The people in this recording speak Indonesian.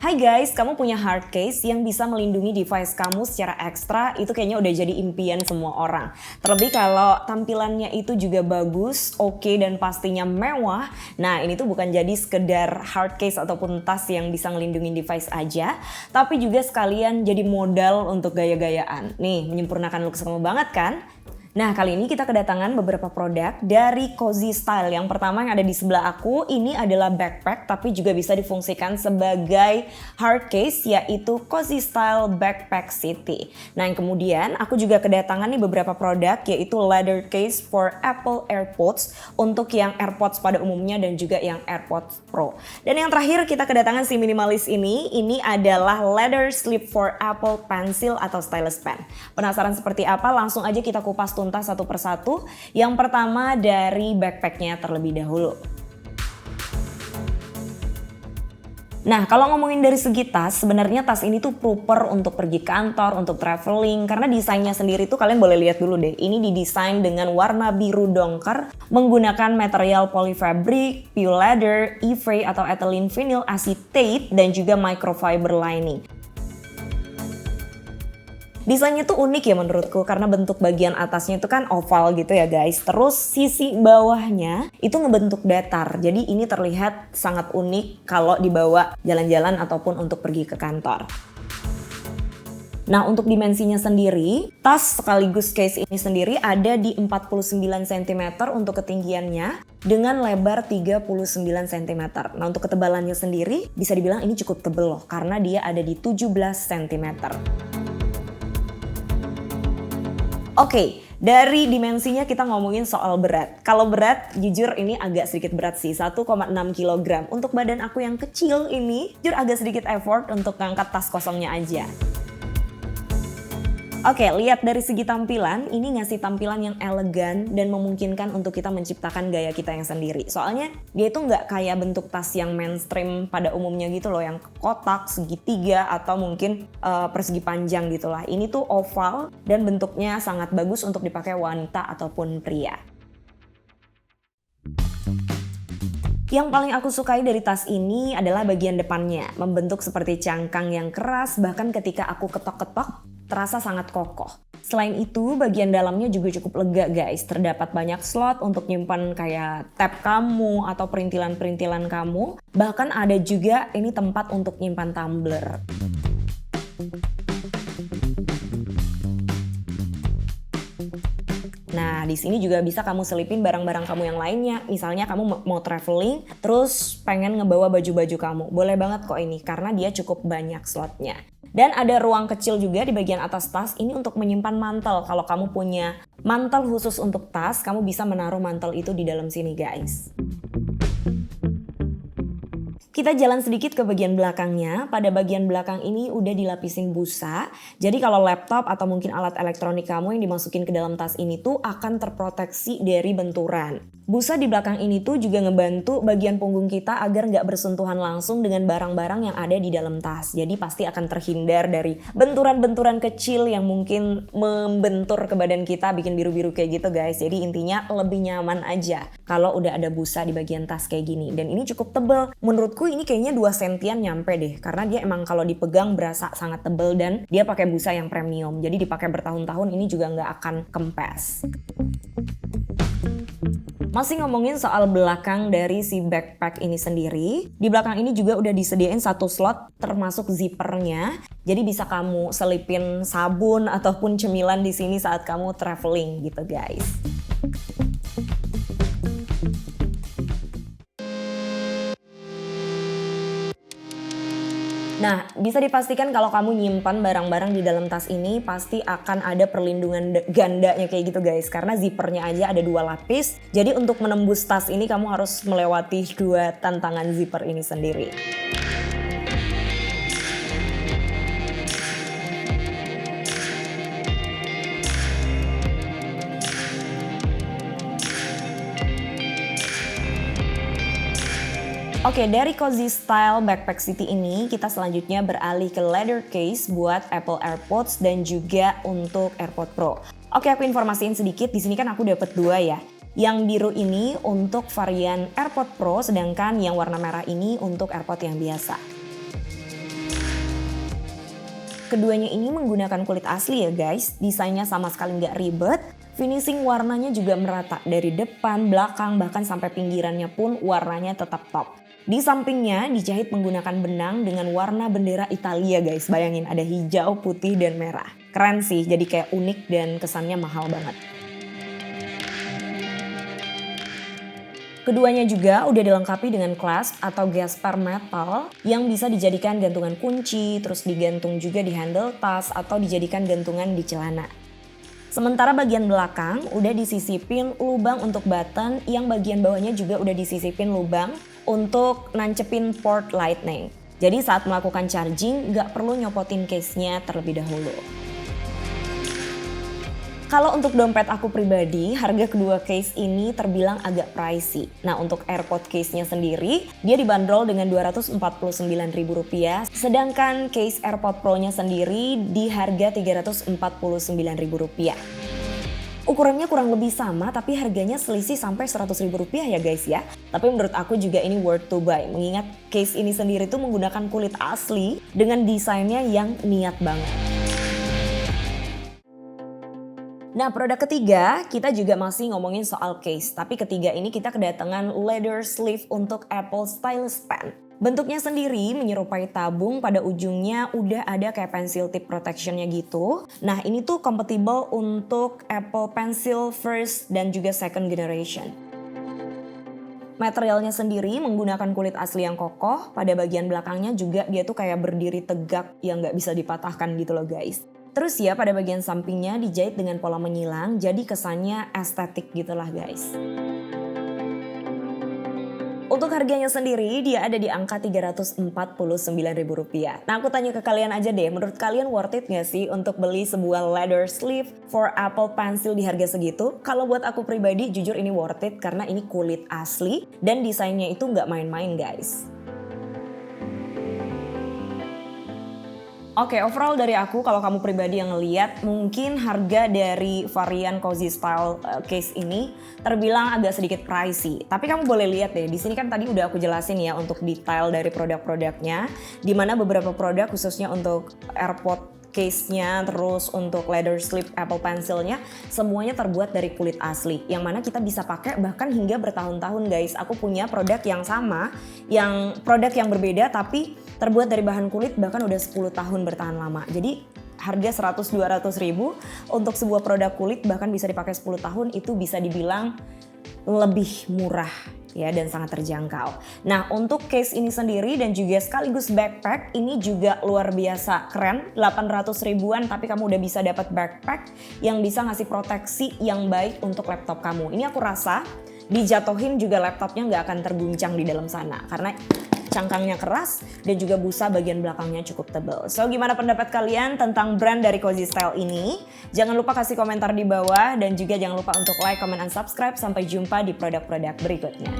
Hai guys, kamu punya hard case yang bisa melindungi device kamu secara ekstra, itu kayaknya udah jadi impian semua orang. Terlebih kalau tampilannya itu juga bagus, oke, dan pastinya mewah. Nah, ini tuh bukan jadi sekedar hard case ataupun tas yang bisa ngelindungin device aja, tapi juga sekalian jadi modal untuk gaya-gayaan. Nih, menyempurnakan looks kamu banget kan? Nah, kali ini kita kedatangan beberapa produk dari Cozy Style. Yang pertama yang ada di sebelah aku, ini adalah backpack tapi juga bisa difungsikan sebagai hard case, yaitu Cozy Style Backpack City. Nah, yang kemudian aku juga kedatangan nih beberapa produk, yaitu leather case for Apple AirPods untuk yang AirPods pada umumnya dan juga yang AirPods Pro. Dan yang terakhir kita kedatangan si minimalis ini adalah leather slip for Apple Pencil atau stylus pen. Penasaran seperti apa? Langsung aja kita kupas tuntas satu persatu. Yang pertama dari backpacknya terlebih dahulu. Nah, kalau ngomongin dari segi tas, sebenarnya tas ini tuh proper untuk pergi kantor, untuk traveling, karena desainnya sendiri tuh kalian boleh lihat dulu deh. Ini didesain dengan warna biru dongker, menggunakan material polyfabric, pure leather, EVA atau ethylene vinyl acetate, dan juga microfiber lining. Desainnya tuh unik ya menurutku karena bentuk bagian atasnya itu kan oval gitu ya guys. Terus sisi bawahnya itu ngebentuk datar. Jadi ini terlihat sangat unik kalau dibawa jalan-jalan ataupun untuk pergi ke kantor. Nah, untuk dimensinya sendiri, tas sekaligus case ini sendiri ada di 49 cm untuk ketinggiannya dengan lebar 39 cm. Nah, untuk ketebalannya sendiri bisa dibilang ini cukup tebel loh karena dia ada di 17 cm. Oke, dari dimensinya kita ngomongin soal berat. Kalau berat, jujur ini agak sedikit berat sih, 1,6 kg. Untuk badan aku yang kecil ini, jujur agak sedikit effort untuk ngangkat tas kosongnya aja. Oke, lihat dari segi tampilan, ini ngasih tampilan yang elegan dan memungkinkan untuk kita menciptakan gaya kita yang sendiri. Soalnya dia itu nggak kayak bentuk tas yang mainstream pada umumnya gitu loh, yang kotak, segitiga, atau mungkin persegi panjang gitu lah. Ini tuh oval dan bentuknya sangat bagus untuk dipakai wanita ataupun pria. Yang paling aku sukai dari tas ini adalah bagian depannya, membentuk seperti cangkang yang keras, bahkan ketika aku ketok-ketok, terasa sangat kokoh. Selain itu, bagian dalamnya juga cukup lega guys. Terdapat banyak slot untuk nyimpan kayak tab kamu atau perintilan-perintilan kamu. Bahkan ada juga ini tempat untuk nyimpan tumbler. Nah, di sini juga bisa kamu selipin barang-barang kamu yang lainnya. Misalnya kamu mau traveling, terus pengen ngebawa baju-baju kamu. Boleh banget kok ini, karena dia cukup banyak slotnya. Dan ada ruang kecil juga di bagian atas tas ini untuk menyimpan mantel. Kalau kamu punya mantel khusus untuk tas, kamu bisa menaruh mantel itu di dalam sini guys. Kita jalan sedikit ke bagian belakangnya. Pada bagian belakang ini udah dilapisin busa. Jadi kalau laptop atau mungkin alat elektronik kamu yang dimasukin ke dalam tas ini tuh akan terproteksi dari benturan. Busa di belakang ini tuh juga ngebantu bagian punggung kita agar nggak bersentuhan langsung dengan barang-barang yang ada di dalam tas. Jadi pasti akan terhindar dari benturan-benturan kecil yang mungkin membentur ke badan kita, bikin biru-biru kayak gitu guys. Jadi intinya lebih nyaman aja kalau udah ada busa di bagian tas kayak gini. Dan ini cukup tebel. Menurutku ini kayaknya 2 sentian nyampe deh. Karena dia emang kalau dipegang berasa sangat tebel dan dia pakai busa yang premium. Jadi dipakai bertahun-tahun ini juga nggak akan kempes. Masih ngomongin soal belakang dari si backpack ini sendiri. Di belakang ini juga udah disediain satu slot termasuk zippernya. Jadi bisa kamu selipin sabun ataupun cemilan di sini saat kamu traveling gitu guys. Nah, bisa dipastikan kalau kamu nyimpan barang-barang di dalam tas ini pasti akan ada perlindungan gandanya kayak gitu guys. Karena zippernya aja ada 2 lapis. Jadi untuk menembus tas ini kamu harus melewati 2 tantangan zipper ini sendiri. Oke, dari Cozy Style Backpack City ini kita selanjutnya beralih ke leather case buat Apple AirPods dan juga untuk AirPods Pro. Oke, aku informasiin sedikit, di sini kan aku dapat 2 ya. Yang biru ini untuk varian AirPods Pro, sedangkan yang warna merah ini untuk AirPods yang biasa. Keduanya ini menggunakan kulit asli ya guys, desainnya sama sekali nggak ribet, finishing warnanya juga merata dari depan, belakang, bahkan sampai pinggirannya pun warnanya tetap top. Di sampingnya dijahit menggunakan benang dengan warna bendera Italia guys, bayangin ada hijau, putih, dan merah. Keren sih, jadi kayak unik dan kesannya mahal banget. Keduanya juga udah dilengkapi dengan clasp atau gesper metal yang bisa dijadikan gantungan kunci, terus digantung juga di handle tas atau dijadikan gantungan di celana. Sementara bagian belakang udah disisipin lubang untuk button yang bagian bawahnya juga udah disisipin lubang untuk nancepin port lightning. Jadi saat melakukan charging nggak perlu nyopotin case-nya terlebih dahulu. Kalau untuk dompet aku pribadi, harga kedua case ini terbilang agak pricey. Nah untuk AirPod case-nya sendiri, dia dibanderol dengan Rp249.000, sedangkan case AirPod Pro-nya sendiri di harga Rp349.000. Ukurannya kurang lebih sama tapi harganya selisih sampai Rp100.000 ya guys ya. Tapi menurut aku juga ini worth to buy, mengingat case ini sendiri tuh menggunakan kulit asli dengan desainnya yang niat banget. Nah produk ketiga kita juga masih ngomongin soal case, tapi ketiga ini kita kedatangan leather sleeve untuk Apple Stylus Pen. Bentuknya sendiri menyerupai tabung, pada ujungnya udah ada kayak pencil tip protectionnya gitu. Nah ini tuh compatible untuk Apple Pencil first dan juga second generation. Materialnya sendiri menggunakan kulit asli yang kokoh, pada bagian belakangnya juga dia tuh kayak berdiri tegak yang gak bisa dipatahkan gitu loh guys. Terus ya pada bagian sampingnya dijahit dengan pola menyilang, jadi kesannya estetik gitulah guys. Untuk harganya sendiri dia ada di angka Rp349.000. Nah aku tanya ke kalian aja deh, menurut kalian worth it gak sih untuk beli sebuah leather sleeve for Apple Pencil di harga segitu? Kalau buat aku pribadi jujur ini worth it karena ini kulit asli dan desainnya itu gak main-main guys. Oke, overall dari aku kalau kamu pribadi yang ngeliat mungkin harga dari varian Cozy Style case ini terbilang agak sedikit pricey. Tapi kamu boleh lihat deh, di sini kan tadi udah aku jelasin ya untuk detail dari produk-produknya, di mana beberapa produk khususnya untuk AirPod case-nya, terus untuk leather sleeve Apple Pencil-nya semuanya terbuat dari kulit asli yang mana kita bisa pakai bahkan hingga bertahun-tahun guys. Aku punya produk yang sama, yang produk yang berbeda tapi terbuat dari bahan kulit bahkan udah 10 tahun bertahan lama. Jadi harga 100-200 ribu untuk sebuah produk kulit bahkan bisa dipakai 10 tahun itu bisa dibilang lebih murah ya dan sangat terjangkau. Nah untuk case ini sendiri dan juga sekaligus backpack ini juga luar biasa keren, 800 ribuan tapi kamu udah bisa dapat backpack yang bisa ngasih proteksi yang baik untuk laptop kamu. Ini aku rasa dijatuhin juga laptopnya nggak akan terguncang di dalam sana karena cangkangnya keras dan juga busa bagian belakangnya cukup tebal. So gimana pendapat kalian tentang brand dari Cozy Style ini? Jangan lupa kasih komentar di bawah dan juga jangan lupa untuk like, comment, and subscribe. Sampai jumpa di produk-produk berikutnya.